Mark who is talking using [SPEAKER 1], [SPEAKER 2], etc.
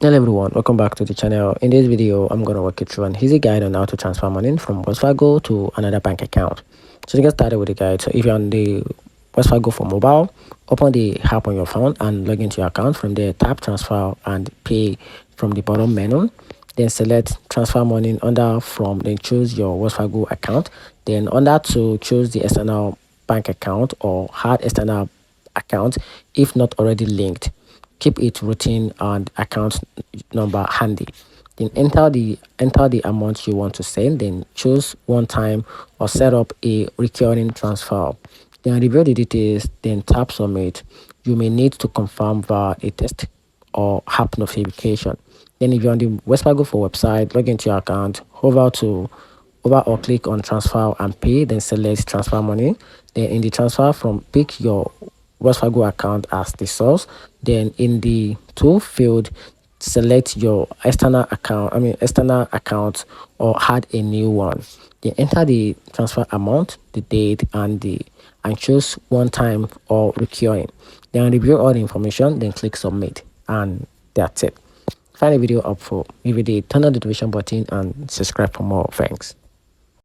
[SPEAKER 1] Hello everyone, welcome back to the channel. In this video, I'm going to walk you through an easy guide on how to transfer money from Fargo to another bank account. So to get started with the guide, so if you're on the Fargo for mobile, open the app on your phone and log into your account. From there, tap transfer and pay from the bottom menu. Then select transfer money under from, then choose your Fargo account. Then under to choose the external bank account or add external account if not already linked. Keep it routine and account number handy. Then enter the amount you want to send. Then choose one time or set up a recurring transfer. Then review the details. Then tap submit. You may need to confirm via a text or app notification. Then if you're on the Fargo for website, log into your account, over or click on transfer and pay, then select transfer money. Then in the transfer from, pick your Fargo account as the source. Then in the to field, select your external account or add a new one. Then enter the transfer amount, the date, and choose one time or recurring. Then review all the information, then click submit, and that's it. Find a video helpful. If you did, turn on the notification button and subscribe for more. Thanks.